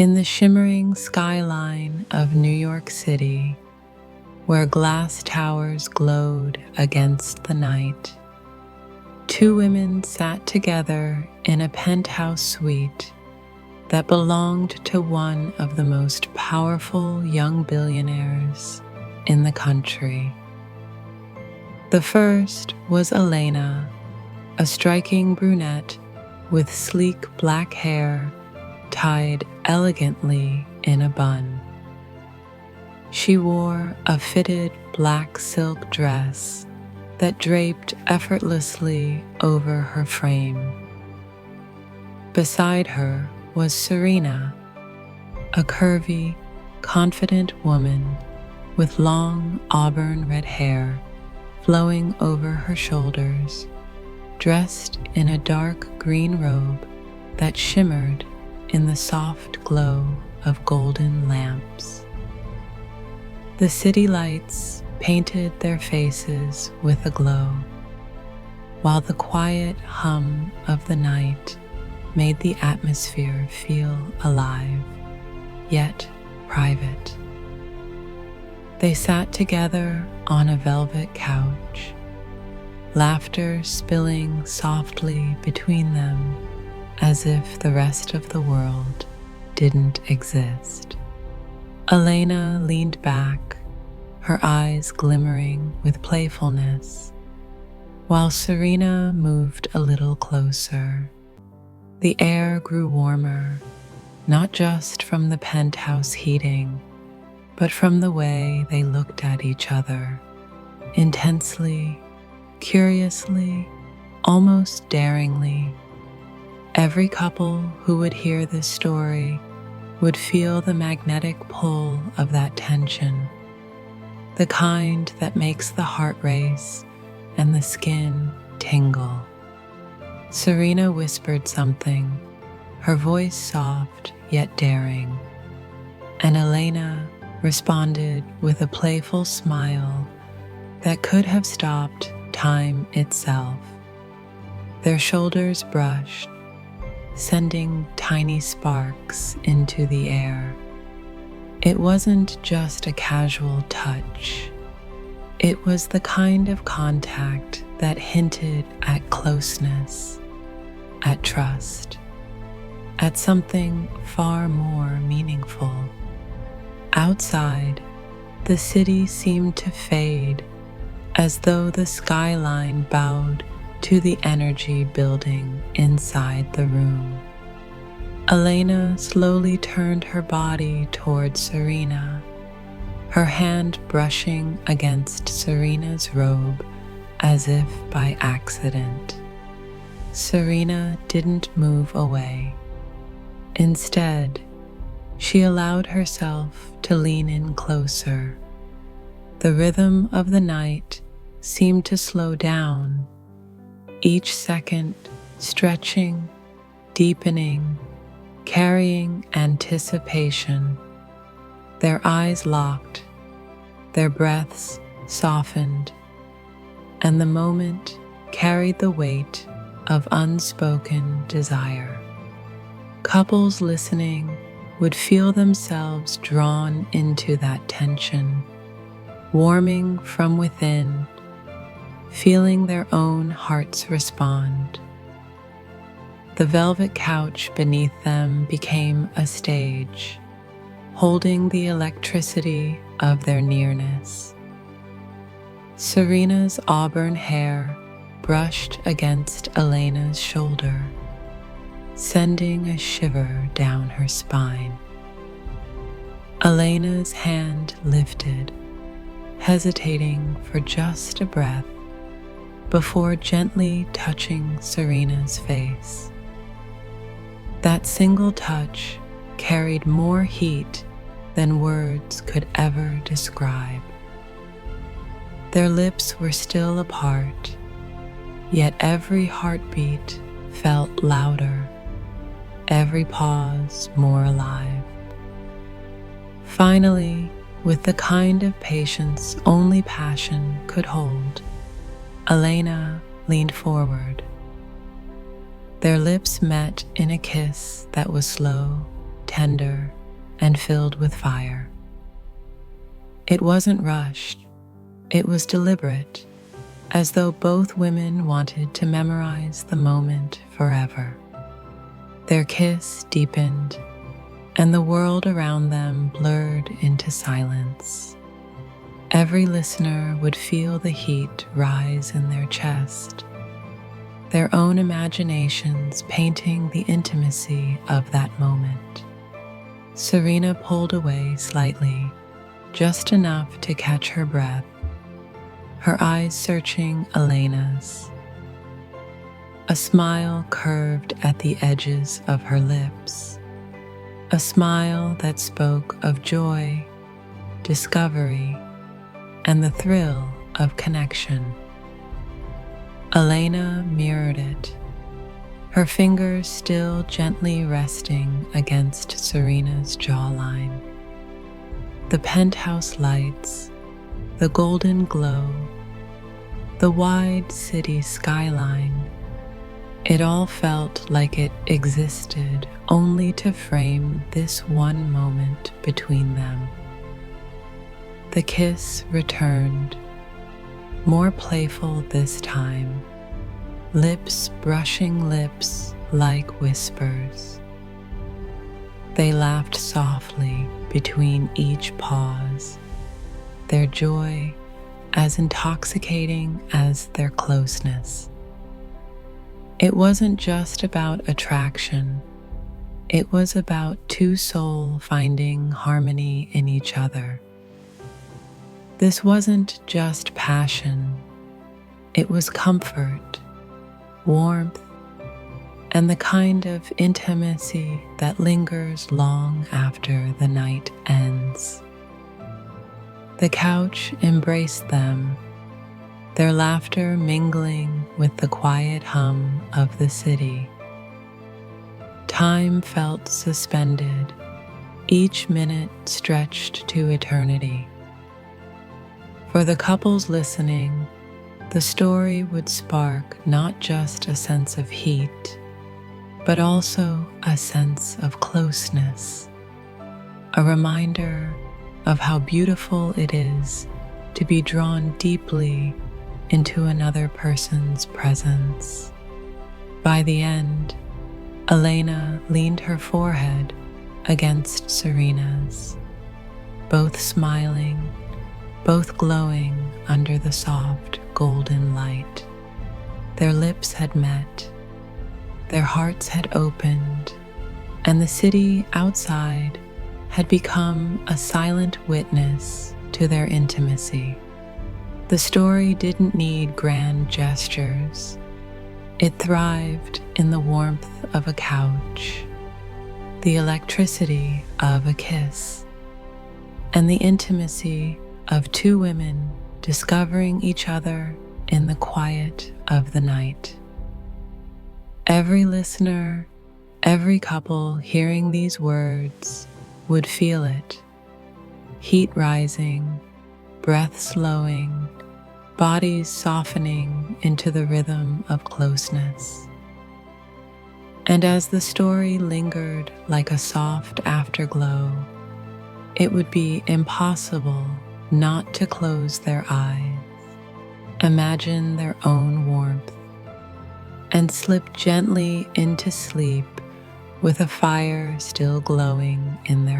In the shimmering skyline of New York City, where glass towers glowed against the night, two women sat together in a penthouse suite that belonged to one of the most powerful young billionaires in the country. The first was Elena, a striking brunette with sleek black hair tied elegantly in a bun. She wore a fitted black silk dress that draped effortlessly over her frame. Beside her was Serena, a curvy, confident woman with long auburn red hair flowing over her shoulders, dressed in a dark green robe that shimmered in the soft glow of golden lamps. The city lights painted their faces with a glow, while the quiet hum of the night made the atmosphere feel alive, yet private. They sat together on a velvet couch, laughter spilling softly between them as if the rest of the world didn't exist. Elena leaned back, her eyes glimmering with playfulness, while Serena moved a little closer. The air grew warmer, not just from the penthouse heating, but from the way they looked at each other, intensely, curiously, almost daringly. Every couple who would hear this story would feel the magnetic pull of that tension, the kind that makes the heart race and the skin tingle. Serena whispered something, her voice soft yet daring, and Elena responded with a playful smile that could have stopped time itself. Their shoulders brushed, sending tiny sparks into the air. It wasn't just a casual touch. It was the kind of contact that hinted at closeness, at trust, at something far more meaningful. Outside, the city seemed to fade, as though the skyline bowed to the energy building inside the room. Elena slowly turned her body towards Serena, her hand brushing against Serena's robe as if by accident. Serena didn't move away. Instead, she allowed herself to lean in closer. The rhythm of the night seemed to slow down, each second stretching, deepening, carrying anticipation. Their eyes locked, their breaths softened, and the moment carried the weight of unspoken desire. Couples listening would feel themselves drawn into that tension, warming from within, feeling their own hearts respond. The velvet couch beneath them became a stage, holding the electricity of their nearness. Serena's auburn hair brushed against Elena's shoulder, sending a shiver down her spine. Elena's hand lifted, hesitating for just a breath before gently touching Serena's face. That single touch carried more heat than words could ever describe. Their lips were still apart, yet every heartbeat felt louder, every pause more alive. Finally, with the kind of patience only passion could hold, Elena leaned forward. Their lips met in a kiss that was slow, tender and filled with fire. It wasn't rushed, it was deliberate, as though both women wanted to memorize the moment forever. Their kiss deepened, and the world around them blurred into silence. Every listener would feel the heat rise in their chest, their own imaginations painting the intimacy of that moment. Serena pulled away slightly, just enough to catch her breath, her eyes searching Elena's. A smile curved at the edges of her lips, a smile that spoke of joy, discovery, and the thrill of connection. Elena mirrored it, her fingers still gently resting against Serena's jawline. The penthouse lights, the golden glow, the wide city skyline, it all felt like it existed only to frame this one moment between them. The kiss returned, more playful this time, lips brushing lips like whispers. They laughed softly between each pause, their joy as intoxicating as their closeness. It wasn't just about attraction, it was about two souls finding harmony in each other. This wasn't just passion, it was comfort, warmth, and the kind of intimacy that lingers long after the night ends. The couch embraced them, their laughter mingling with the quiet hum of the city. Time felt suspended, each minute stretched to eternity. For the couples listening, the story would spark not just a sense of heat, but also a sense of closeness, a reminder of how beautiful it is to be drawn deeply into another person's presence. By the end, Elena leaned her forehead against Serena's, both smiling, both glowing under the soft golden light. Their lips had met, their hearts had opened, and the city outside had become a silent witness to their intimacy. The story didn't need grand gestures. It thrived in the warmth of a couch, the electricity of a kiss, and the intimacy of two women discovering each other in the quiet of the night. Every listener, every couple hearing these words would feel it. Heat rising, breath slowing, bodies softening into the rhythm of closeness. And as the story lingered like a soft afterglow, it would be impossible not to close their eyes, imagine their own warmth, and slip gently into sleep with a fire still glowing in their